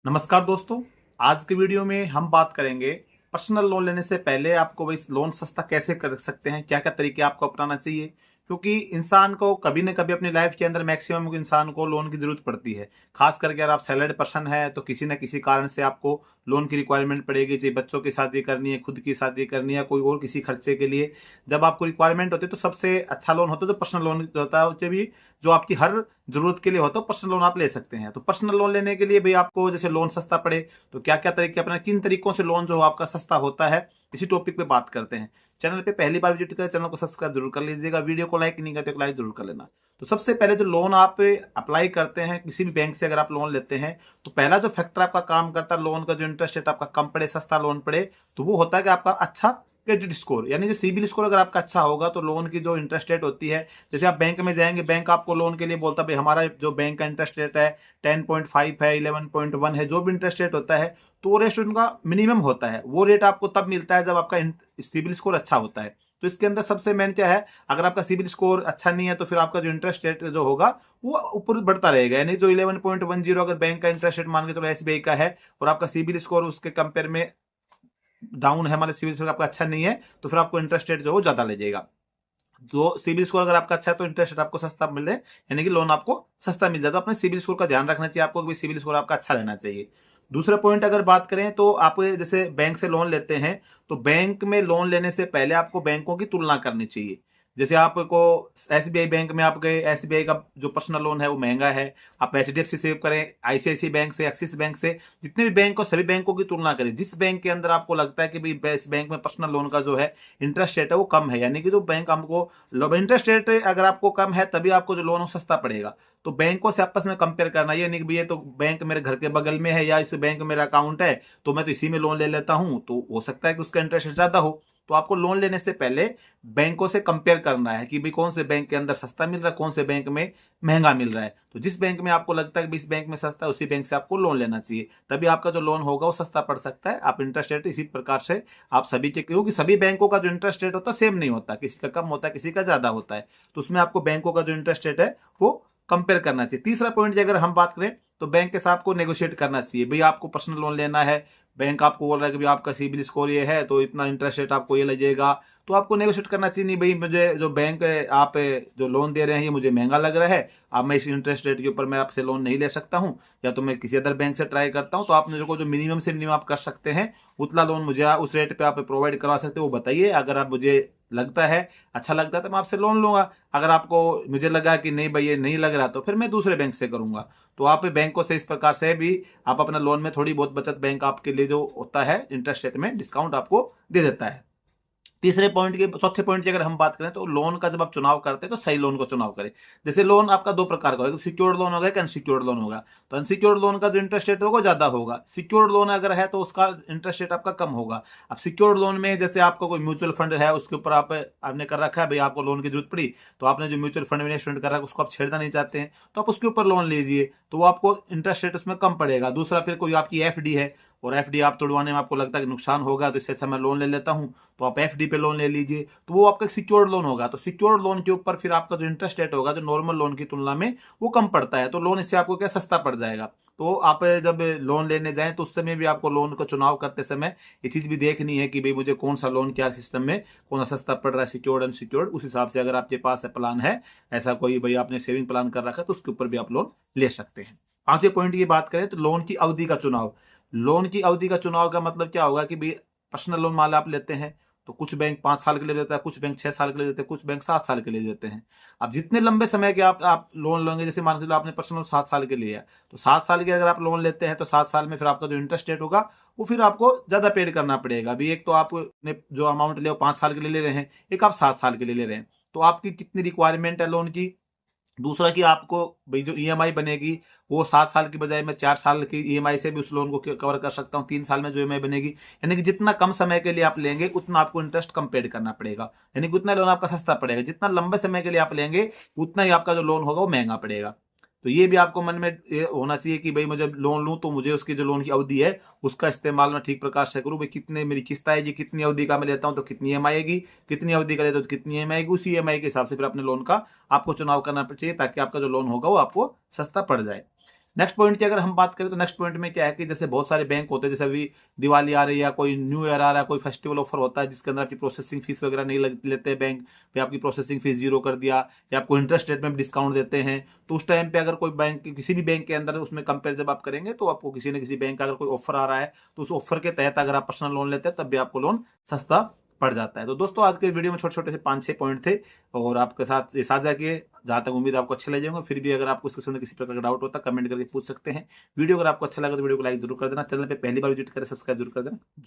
नमस्कार दोस्तों। आज के वीडियो में हम बात करेंगे पर्सनल लोन लेने से पहले आपको भाई लोन सस्ता कैसे कर सकते हैं, क्या क्या तरीके आपको अपनाना चाहिए। क्योंकि इंसान को कभी न कभी अपनी लाइफ के अंदर मैक्सिमम इंसान को लोन की जरूरत पड़ती है। खास करके अगर आप सैलरीड पर्सन है तो किसी न किसी कारण से आपको लोन की रिक्वायरमेंट पड़ेगी, चाहे बच्चों की शादी करनी है, खुद की शादी करनी है, कोई और किसी खर्चे के लिए जब आपको रिक्वायरमेंट होती है तो सबसे अच्छा लोन होता है जो पर्सनल लोन होता है, उससे भी जो आपकी हर जरूरत के लिए होता है पर्सनल लोन आप ले सकते हैं। तो पर्सनल लोन लेने के लिए भाई आपको जैसे लोन सस्ता पड़े तो क्या क्या तरीके अपना, किन तरीकों से लोन जो आपका सस्ता होता है, इसी टॉपिक पे बात करते हैं। चैनल पे पहली बार विजिट करें, चैनल को सब्सक्राइब जरूर कर लीजिएगा, वीडियो को लाइक नहीं करते तो लाइक जरूर कर लेना। तो सबसे पहले जो लोन आप अप्लाई करते हैं किसी भी बैंक से अगर आप लोन लेते हैं तो पहला जो फैक्टर आपका काम करता है लोन का जो इंटरेस्ट रेट आपका कम पड़े, सस्ता लोन पड़े, तो वो होता है कि आपका अच्छा क्रेडिट स्कोर, यानी जो सिबिल स्कोर अगर आपका अच्छा होगा तो लोन की जो इंटरेस्ट रेट होती है, जैसे आप बैंक में जाएंगे, बैंक आपको लोन के लिए बोलता है भाई हमारा जो बैंक का इंटरेस्ट रेट है 10.5 है, 11.1 है, जो भी इंटरेस्ट रेट होता है तो वो रेट उनका मिनिमम होता है। वो रेट आपको तब मिलता है जब आपका सिबिल स्कोर अच्छा होता है। तो इसके अंदर सबसे मेन क्या है, अगर आपका सिबिल स्कोर अच्छा नहीं है तो फिर आपका जो इंटरेस्ट रेट जो होगा वो ऊपर बढ़ता रहेगा। यानी जो 11.10 अगर बैंक का इंटरेस्ट रेट मान के चलो एसबीआई का है और आपका सिबिल स्कोर उसके कंपेयर में डाउन है, हमारे सिविल स्कोर आपका अच्छा नहीं है, तो फिर आपको इंटरेस्ट रेट जो वो ज्यादा ले जाएगा। तो सिविल स्कोर अगर आपका अच्छा है तो इंटरेस्ट रेट आपको सस्ता मिले, यानी कि लोन आपको सस्ता मिल जाता है। अपने सिविल स्कोर का ध्यान रखना चाहिए आपको कि सिविल स्कोर आपका अच्छा रहना चाहिए। दूसरा पॉइंट अगर बात करें तो आप जैसे बैंक से लोन लेते हैं तो बैंक में लोन लेने से पहले आपको बैंकों की तुलना करनी चाहिए। जैसे आपको एसबीआई बैंक में आपके एसबीआई का जो पर्सनल लोन है वो महंगा है, आप एचडीएफसी से करें, आईसीआईसी बैंक से, एक्सिस बैंक से, जितने भी बैंक हो सभी बैंकों की तुलना करें। जिस बैंक के अंदर आपको लगता है कि भाई इस बैंक में पर्सनल लोन का जो है इंटरेस्ट रेट है वो कम है, यानी कि जो बैंक हमको इंटरेस्ट रेट अगर आपको कम है तभी आपको जो लोन सस्ता पड़ेगा। तो बैंकों से आपस में कंपेयर करना, ये नहीं कि भैया तो बैंक मेरे घर के बगल में है या इस बैंक में मेरा अकाउंट है तो मैं तो इसी में लोन ले लेता हूं, तो हो सकता है कि उसका इंटरेस्ट रेट ज्यादा हो। तो आपको लोन लेने से पहले बैंकों से कंपेयर करना है कि भाई कौन से बैंक के अंदर सस्ता मिल रहा है, कौन से बैंक में महंगा मिल रहा है। तो जिस बैंक में आपको लगता है कि इस बैंक में सस्ता है उसी बैंक से आपको लोन लेना चाहिए, तभी आपका जो लोन होगा वो सस्ता पड़ सकता है। आप इंटरेस्ट रेट इसी प्रकार से आप सभी के, क्योंकि सभी बैंकों का जो इंटरेस्ट रेट होता है सेम नहीं होता, किसी का कम होता है, किसी का ज्यादा होता है। तो उसमें आपको बैंकों का जो इंटरेस्ट रेट है वो कंपेयर करना चाहिए। तीसरा पॉइंट अगर हम बात करें तो बैंक के साथ आपको नेगोशिएट करना चाहिए। भाई आपको पर्सनल लोन लेना है, बैंक आपको बोल रहा है कि भाई आपका सिबिल स्कोर ये है तो इतना इंटरेस्ट रेट आपको ये लगेगा, तो आपको नेगोशिएट करना चाहिए। नहीं भाई मुझे जो बैंक आप जो लोन दे रहे हैं ये मुझे महंगा लग रहा है, अब मैं इस इंटरेस्ट रेट के ऊपर मैं आपसे लोन नहीं ले सकता हूं, या तो मैं किसी अदर बैंक से ट्राई करता हूं। तो आपने जो मिनिमम से मिनिमम आप कर सकते हैं उतना लोन मुझे उस रेट पे आप प्रोवाइड करवा सकते हो, वो बताइए। अगर आप मुझे लगता है अच्छा लगता है तो मैं आपसे लोन लूंगा, अगर आपको मुझे लगा कि नहीं भाई ये नहीं लग रहा तो फिर मैं दूसरे बैंक से करूंगा। तो आप बैंकों से इस प्रकार से भी आप अपना लोन में थोड़ी बहुत बचत बैंक आपके लिए जो होता है इंटरेस्ट रेट में डिस्काउंट आपको दे देता है। तीसरे पॉइंट की, चौथे पॉइंट की अगर हम बात करें तो लोन का जब आप चुनाव करते हैं तो सही लोन को चुनाव करें। जैसे लोन आपका दो प्रकार का होगा, सिक्योर्ड लोन होगा, अनसिक्योर्ड लोन होगा। तो अनसिक्योर्ड लोन का जो इंटरेस्ट रेट होगा ज्यादा होगा, सिक्योर्ड लोन अगर है तो उसका इंटरेस्ट रेट आपका कम होगा। अब सिक्योर्ड लोन में जैसे आपका कोई म्यूचुअल फंड है उसके ऊपर आपने कर रखा है, भाई आपको लोन की जरूरत पड़ी तो आपने जो म्यूचुअल फंड में इन्वेस्टमेंट कर रखा है उसको आप छेड़ना नहीं चाहते हैं तो आप उसके ऊपर लोन लीजिए, तो वो आपको इंटरेस्ट रेट उसमें कम पड़ेगा। दूसरा फिर कोई आपकी एफडी है और एफडी आप तोड़वाने में आपको लगता है कि नुकसान होगा तो इससे अच्छा मैं लोन ले लेता हूं, तो आप एफडी पे लोन ले लीजिए, तो वो आपका सिक्योर्ड लोन होगा। तो सिक्योर्ड लोन के ऊपर फिर आपका जो इंटरेस्ट रेट होगा जो नॉर्मल लोन की तुलना में वो कम पड़ता है, तो लोन इससे आपको क्या सस्ता पड़ जाएगा। तो आप जब लोन लेने जाएं तो उस समय भी आपको लोन का चुनाव करते समय ये चीज भी देखनी है कि भाई मुझे कौन सा लोन क्या सिस्टम में कौन सा सस्ता पड़ रहा है, सिक्योर्ड अनसिक्योर्ड। उस हिसाब से अगर आपके पास प्लान है, ऐसा कोई भाई आपने सेविंग प्लान कर रखा है तो उसके ऊपर भी आप लोन ले सकते हैं। पांचवें पॉइंट की बात करें तो लोन की अवधि का चुनाव। लोन की अवधि का चुनाव का मतलब क्या होगा कि भाई पर्सनल लोन मान आप लेते हैं तो कुछ बैंक 5 साल के लिए देता है, कुछ बैंक 6 साल के लिए देते हैं, कुछ बैंक 7 साल के लिए देते हैं। अब जितने लंबे समय के आप लोन लोगे, जैसे मान के चलो आपने पर्सनल 7 साल के लिए है तो 7 साल के अगर आप लोन लेते हैं तो 7 साल में फिर आपका जो इंटरेस्ट रेट होगा वो फिर आपको ज्यादा पेड करना पड़ेगा। अभी एक तो आपने जो अमाउंट ले 5 साल के लिए ले रहे हैं, एक आप 7 साल के लिए ले रहे हैं, तो आपकी कितनी रिक्वायरमेंट है लोन की। दूसरा कि आपको भाई जो ईएमआई बनेगी वो 7 साल की बजाय मैं 4 साल की ईएमआई से भी उस लोन को कवर कर सकता हूँ। 3 साल में जो ईएमआई बनेगी, यानी कि जितना कम समय के लिए आप लेंगे उतना आपको इंटरेस्ट कम पेड करना पड़ेगा, यानी कि उतना लोन आपका सस्ता पड़ेगा। जितना लंबे समय के लिए आप लेंगे उतना ही आपका जो लोन होगा वो महंगा पड़ेगा। तो ये भी आपको मन में ये होना चाहिए कि भाई मुझे लोन लूं तो मुझे उसकी जो लोन की अवधि है उसका इस्तेमाल मैं ठीक प्रकार से करूं। भाई कितने मेरी किस्त आएगी, कितनी अवधि का मैं लेता हूं तो कितनी ईएमआई आएगी, कितनी अवधि का लेता हूं तो कितनी ईएमआई आएगी, उसी ईएमआई के हिसाब से फिर अपने लोन का आपको चुनाव करना चाहिए ताकि आपका जो लोन होगा वो आपको सस्ता पड़ जाए। नेक्स्ट पॉइंट की अगर हम बात करें तो नेक्स्ट पॉइंट में क्या है कि जैसे बहुत सारे बैंक होते हैं, जैसे अभी दिवाली आ रही है या कोई न्यू ईयर आ रहा है, कोई फेस्टिवल ऑफर होता है जिसके अंदर आपकी प्रोसेसिंग फीस वगैरह नहीं लेते हैं बैंक, फिर आपकी प्रोसेसिंग फीस जीरो कर दिया या आपको इंटरेस्ट रेट में भी डिस्काउंट देते हैं। तो उस टाइम पे अगर कोई बैंक किसी भी बैंक के अंदर उसमें कंपेयर जब आप करेंगे तो आपको किसी न किसी बैंक का अगर कोई ऑफर आ रहा है तो उस ऑफर के तहत अगर आप पर्सनल लोन लेते हैं तब भी आपको लोन सस्ता पड़ जाता है। तो दोस्तों आज के वीडियो में छोटे छोटे से 5-6 पॉइंट थे और आपके साथ ये साझा किए। जहां तक उम्मीद आपको अच्छे लगे होंगे। फिर भी अगर आपको इसके किसी प्रकार का डाउट होता है कमेंट करके पूछ सकते हैं। वीडियो अगर आपको अच्छा लगा तो वीडियो को लाइक जरूर कर देना। चैनल पे पहली बार विजिट करें सब्सक्राइब जरूर कर देना।